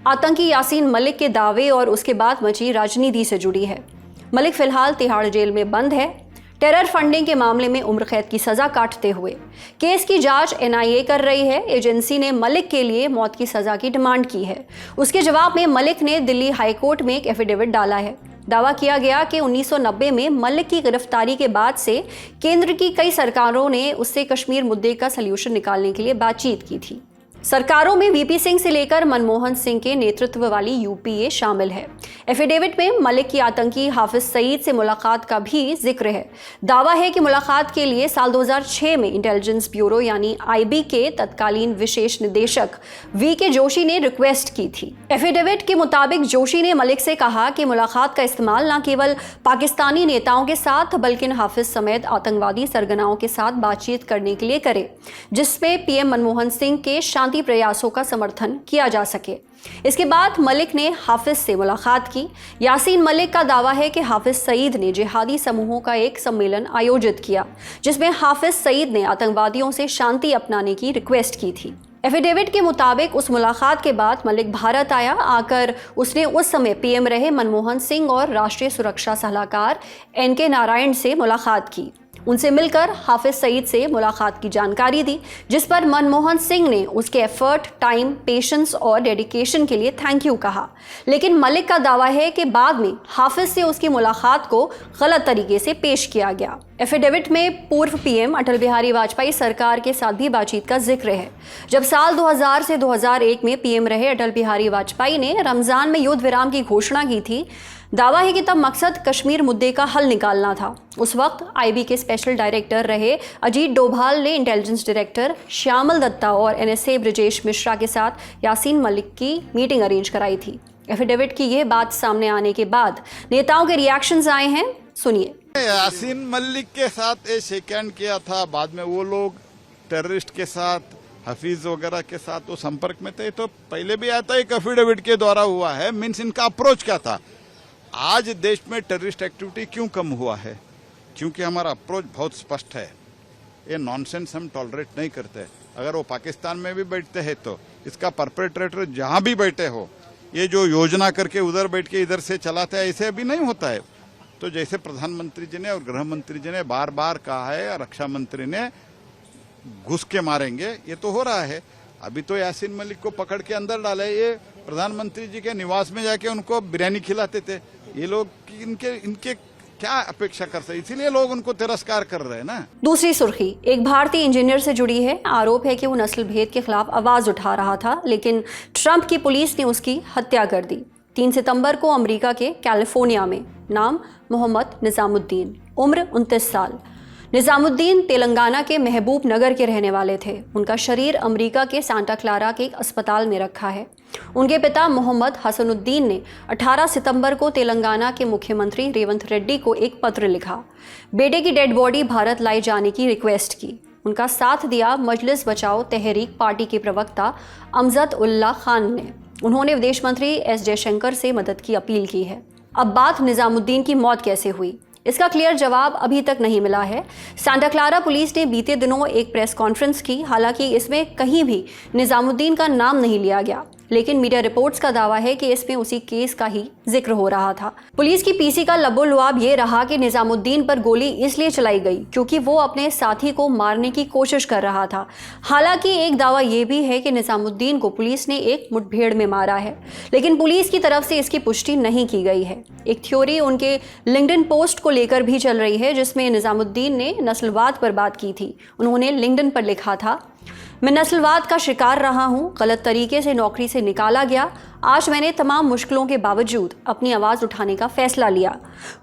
आतंकी यासीन मलिक के दावे और उसके बाद मची राजनीति से जुड़ी है। मलिक फिलहाल तिहाड़ जेल में बंद है। टेरर फंडिंग के मामले में उम्र कैद की सजा काटते हुए केस की जांच एनआईए कर रही है। एजेंसी ने मलिक के लिए मौत की सजा की डिमांड की है। उसके जवाब में मलिक ने दिल्ली हाईकोर्ट में एक एफिडेविट डाला है। दावा किया गया कि 1990 में मलिक की गिरफ्तारी के बाद से केंद्र की कई सरकारों ने उससे कश्मीर मुद्दे का सल्यूशन निकालने के लिए बातचीत की थी। सरकारों में वीपी सिंह से लेकर मनमोहन सिंह के नेतृत्व वाली यूपीए शामिल है। एफिडेविट में मलिक की आतंकी हाफिज सईद से मुलाकात का भी जिक्र है। दावा है कि मुलाकात के लिए साल 2006 में इंटेलिजेंस ब्यूरो यानी आईबी के तत्कालीन विशेष निदेशक वीके जोशी ने रिक्वेस्ट की थी। एफिडेविट के मुताबिक जोशी ने मलिक से कहा कि मुलाकात का इस्तेमाल न केवल पाकिस्तानी नेताओं के साथ बल्कि हाफिज समेत आतंकवादी सरगनाओं के साथ बातचीत करने के लिए करे, जिसमें पीएम मनमोहन सिंह के शांति प्रयासों का समर्थन किया जा सके। इसके बाद मलिक ने हाफिज से मुलाकात की। यासीन मलिक का दावा है कि हाफिज सईद ने जिहादी समूहों का एक सम्मेलन आयोजित किया, जिसमें हाफिज सईद ने आतंकवादियों से शांति अपनाने की रिक्वेस्ट की थी। एफिडेविट के मुताबिक उस मुलाकात के बाद मलिक भारत आकर उसने उस समय पीएम रहे मनमोहन सिंह और राष्ट्रीय सुरक्षा सलाहकार एनके नारायण से मुलाकात की। उनसे मिलकर हाफिज सईद से मुलाकात की जानकारी दी, जिस पर मनमोहन सिंह ने उसके एफर्ट, टाइम, पेशेंस और डेडिकेशन के लिए थैंक यू कहा। लेकिन मलिक का दावा है कि बाद में हाफिज से उसकी मुलाकात को गलत तरीके से पेश किया गया। एफिडेविट में पूर्व पीएम अटल बिहारी वाजपेयी सरकार के साथ भी बातचीत का जिक्र है। जब साल 2000 से 2001 में पीएम रहे अटल बिहारी वाजपेयी ने रमजान में युद्ध विराम की घोषणा की थी। दावा है कि तब मकसद कश्मीर मुद्दे का हल निकालना था। उस वक्त आईबी के स्पेशल डायरेक्टर रहे अजीत डोभाल ने इंटेलिजेंस डायरेक्टर श्यामल दत्ता और एनएसए ब्रजेश मिश्रा के साथ यासीन मलिक की मीटिंग अरेंज कराई थी। एफिडेविट की यह बात सामने आने के बाद नेताओं के रिएक्शंस आए हैं, सुनिए। यासीन मलिक के साथ ये शेकहैंड किया था, बाद में वो लोग टेररिस्ट के साथ, हफीज वगैरह के साथ तो संपर्क में थे, तो पहले भी आया था, एक एफिडेविट के द्वारा हुआ है। मीन्स इनका अप्रोच क्या था? आज देश में टेररिस्ट एक्टिविटी क्यों कम हुआ है? क्योंकि हमारा अप्रोच बहुत स्पष्ट है। ये नॉनसेंस हम टॉलरेट नहीं करते। अगर वो पाकिस्तान में भी बैठते हैं तो इसका परपेट्रेटर जहां भी बैठे हो, ये जो योजना करके उधर बैठ के इधर से चलाते हैं, ऐसे अभी नहीं होता है। तो जैसे प्रधानमंत्री जी ने और गृह मंत्री जी ने बार बार कहा है, रक्षा मंत्री ने घुस के मारेंगे, ये तो हो रहा है। अभी तो यासीन मलिक को पकड़ के अंदर डाले, ये प्रधानमंत्री जी के निवास में जाके उनको बिरयानी खिलाते थे। ये लोग इनके क्या अपेक्षा कर सकते, इसीलिए लोग उनको तिरस्कार कर रहे हैं ना। दूसरी सुर्खी एक भारतीय इंजीनियर से जुड़ी है। आरोप है कि वो नस्ल भेद के खिलाफ आवाज उठा रहा था, लेकिन ट्रंप की पुलिस ने उसकी हत्या कर दी। 3 सितंबर को अमेरिका के कैलिफोर्निया में, नाम मोहम्मद निजामुद्दीन, उम्र 29 साल। निजामुद्दीन तेलंगाना के महबूब नगर के रहने वाले थे। उनका शरीर अमेरिका के सांता क्लारा के एक अस्पताल में रखा है। उनके पिता मोहम्मद हसनुद्दीन ने 18 सितंबर को तेलंगाना के मुख्यमंत्री रेवंत रेड्डी को एक पत्र लिखा। बेटे की डेड बॉडी भारत लाई जाने की रिक्वेस्ट की। उनका साथ दिया मजलिस बचाओ तहरीक पार्टी के प्रवक्ता अमजद उल्लाह खान ने। उन्होंने विदेश मंत्री एस जयशंकर से मदद की अपील की है। अब बात निजामुद्दीन की मौत कैसे हुई, इसका क्लियर जवाब अभी तक नहीं मिला है। सांता क्लारा पुलिस ने बीते दिनों एक प्रेस कॉन्फ्रेंस की, हालांकि इसमें कहीं भी निजामुद्दीन का नाम नहीं लिया गया, लेकिन मीडिया रिपोर्ट्स का दावा है कि इसमें उसी केस का ही जिक्र हो रहा था। पुलिस की पीसी का लबो-लुआब ये रहा कि निजामुद्दीन पर गोली इसलिए चलाई गई क्योंकि वो अपने साथी को मारने की कोशिश कर रहा था। हालांकि एक दावा ये भी है कि निजामुद्दीन को पुलिस ने एक मुठभेड़ में मारा है, लेकिन पुलिस की तरफ से इसकी पुष्टि नहीं की गई है। एक थ्योरी उनके लिंक्डइन पोस्ट को लेकर भी चल रही है, जिसमें निजामुद्दीन ने नस्लवाद पर बात की थी। उन्होंने लिंक्डइन पर लिखा था, मैं नस्लवाद का शिकार रहा हूँ, गलत तरीके से नौकरी से निकाला गया। आज मैंने तमाम मुश्किलों के बावजूद अपनी आवाज़ उठाने का फैसला लिया।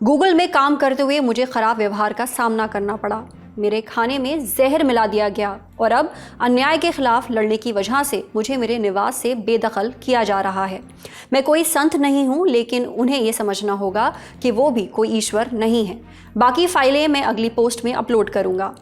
गूगल में काम करते हुए मुझे ख़राब व्यवहार का सामना करना पड़ा। मेरे खाने में जहर मिला दिया गया और अब अन्याय के खिलाफ लड़ने की वजह से मुझे मेरे निवास से बेदखल किया जा रहा है। मैं कोई संत नहीं हूँ, लेकिन उन्हें ये समझना होगा कि वो भी कोई ईश्वर नहीं है। बाकी फाइलें मैं अगली पोस्ट में अपलोड करूँगा।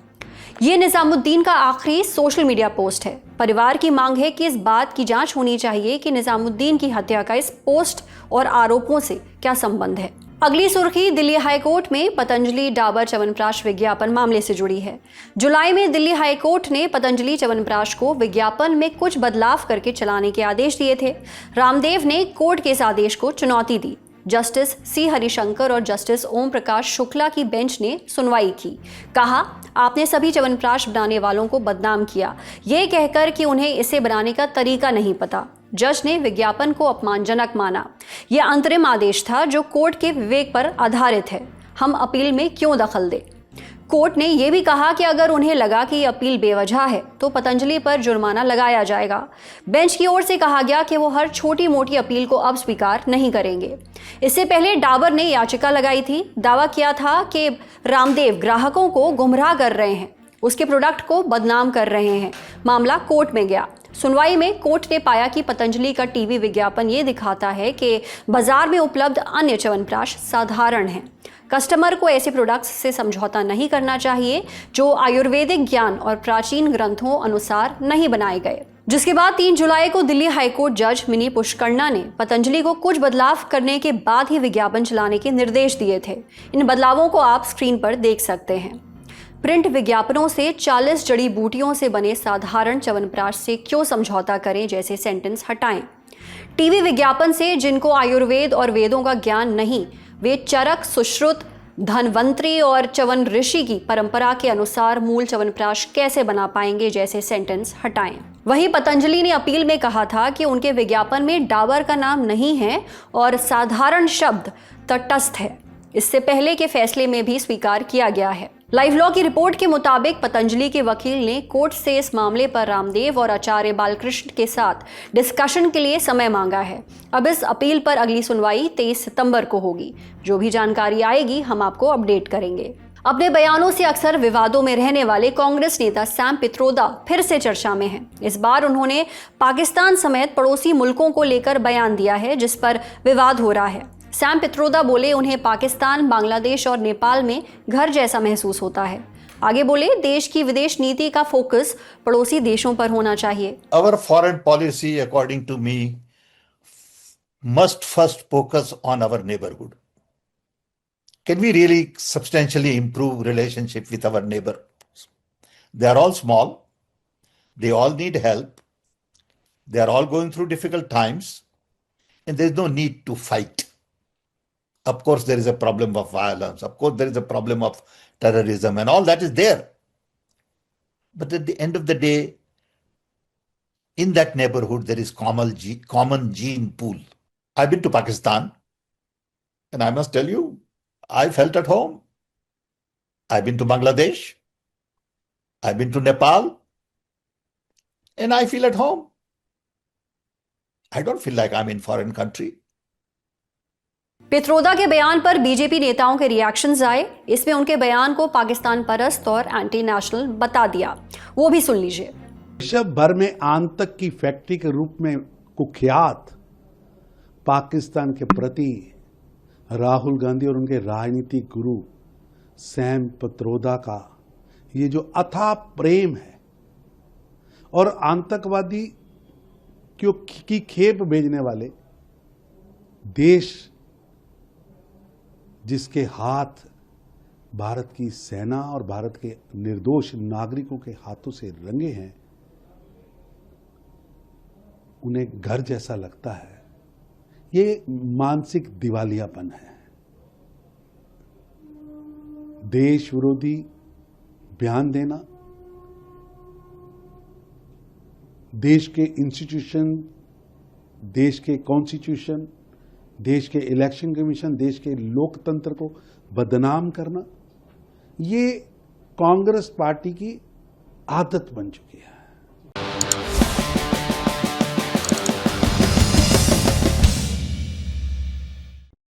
ये निजामुद्दीन का आखिरी सोशल मीडिया पोस्ट है। परिवार की मांग है कि इस बात की जांच होनी चाहिए कि निजामुद्दीन की हत्या का इस पोस्ट और आरोपों से क्या संबंध है। अगली सुर्खी दिल्ली हाईकोर्ट में पतंजलि डाबर च्यवनप्राश विज्ञापन मामले से जुड़ी है। जुलाई में दिल्ली हाईकोर्ट ने पतंजलि च्यवनप्राश को विज्ञापन में कुछ बदलाव करके चलाने के आदेश दिए थे। रामदेव ने कोर्ट के इस आदेश को चुनौती दी। जस्टिस सी हरिशंकर और जस्टिस ओम प्रकाश शुक्ला की बेंच ने सुनवाई की। कहा, आपने सभी च्यवनप्राश बनाने वालों को बदनाम किया, ये कहकर कि उन्हें इसे बनाने का तरीका नहीं पता। जज ने विज्ञापन को अपमानजनक माना। यह अंतरिम आदेश था जो कोर्ट के विवेक पर आधारित है। हम अपील में क्यों दखल दें? कोर्ट ने यह भी कहा कि अगर उन्हें लगा कि यह अपील बेवजह है तो पतंजलि पर जुर्माना लगाया जाएगा। बेंच की ओर से कहा गया कि वो हर छोटी मोटी अपील को अब स्वीकार नहीं करेंगे। इससे पहले डाबर ने याचिका लगाई थी। दावा किया था कि रामदेव ग्राहकों को गुमराह कर रहे हैं, उसके प्रोडक्ट को बदनाम कर रहे हैं। मामला कोर्ट में गया। सुनवाई में कोर्ट ने पाया कि पतंजलि का टीवी विज्ञापन ये दिखाता है कि बाजार में उपलब्ध अन्य च्यवनप्राश साधारण हैं। कस्टमर को ऐसे प्रोडक्ट्स से समझौता नहीं करना चाहिए जो आयुर्वेदिक ज्ञान और प्राचीन ग्रंथों अनुसार नहीं बनाए गए। जिसके बाद 3 जुलाई को दिल्ली हाईकोर्ट जज मिनी पुष्करना ने पतंजलि को कुछ बदलाव करने के बाद ही विज्ञापन चलाने के निर्देश दिए थे। इन बदलावों को आप स्क्रीन पर देख सकते हैं। प्रिंट विज्ञापनों से 40 जड़ी बूटियों से बने साधारण च्यवनप्राश से क्यों समझौता करें जैसे सेंटेंस हटाएं। टीवी विज्ञापन से जिनको आयुर्वेद और वेदों का ज्ञान नहीं, वे चरक, सुश्रुत, धनवंतरी और च्यवन ऋषि की परंपरा के अनुसार मूल च्यवनप्राश कैसे बना पाएंगे जैसे सेंटेंस हटाएं। वहीं पतंजलि ने अपील में कहा था कि उनके विज्ञापन में डाबर का नाम नहीं है और साधारण शब्द तटस्थ है। इससे पहले के फैसले में भी स्वीकार किया गया है। लाइव लॉ की रिपोर्ट के मुताबिक पतंजलि के वकील ने कोर्ट से इस मामले पर रामदेव और आचार्य बालकृष्ण के साथ डिस्कशन के लिए समय मांगा है। अब इस अपील पर अगली सुनवाई 23 सितंबर को होगी। जो भी जानकारी आएगी हम आपको अपडेट करेंगे। अपने बयानों से अक्सर विवादों में रहने वाले कांग्रेस नेता सैम पित्रोदा फिर से चर्चा में हैं। इस बार उन्होंने पाकिस्तान समेत पड़ोसी मुल्कों को लेकर बयान दिया है जिस पर विवाद हो रहा है। सैम पित्रोदा बोले, उन्हें पाकिस्तान, बांग्लादेश और नेपाल में घर जैसा महसूस होता है। आगे बोले, देश की विदेश नीति का फोकस पड़ोसी देशों पर होना चाहिए। Our foreign policy, according to me, must first focus on our neighborhood. Can we really substantially improve relationship with our neighbors? They are all small. They all need help. They are all going through difficult times, and there is no need to fight. Of course, there is a problem of violence. Of course, there is a problem of terrorism, and all that is there. But at the end of the day, in that neighborhood, there is common gene pool. I've been to Pakistan, and I must tell you, I felt at home. I've been to Bangladesh. I've been to Nepal, and I feel at home. I don't feel like I'm in foreign country. Pitroda के बयान पर BJP नेताओं के reactions आए। इसमें उनके बयान को पाकिस्तान परस्त और एंटी नेशनल बता दिया। वो भी सुन लीजिए। विश्व भर में आतंक की फैक्ट्री के रूप में कुख्यात पाकिस्तान के प्रति राहुल गांधी और उनके राजनीतिक गुरु सैम पित्रोदा का ये जो अथाह प्रेम है और आतंकवादी की खेप भेजने वाले देश जिसके हाथ भारत की सेना और भारत के निर्दोष नागरिकों के हाथों से रंगे हैं, उन्हें घर जैसा लगता है। ये मानसिक दिवालियापन है। देश विरोधी बयान देना, देश के इंस्टीट्यूशन, देश के कॉन्स्टिट्यूशन, देश के इलेक्शन कमीशन, देश के लोकतंत्र को बदनाम करना, ये कांग्रेस पार्टी की आदत बन चुकी है।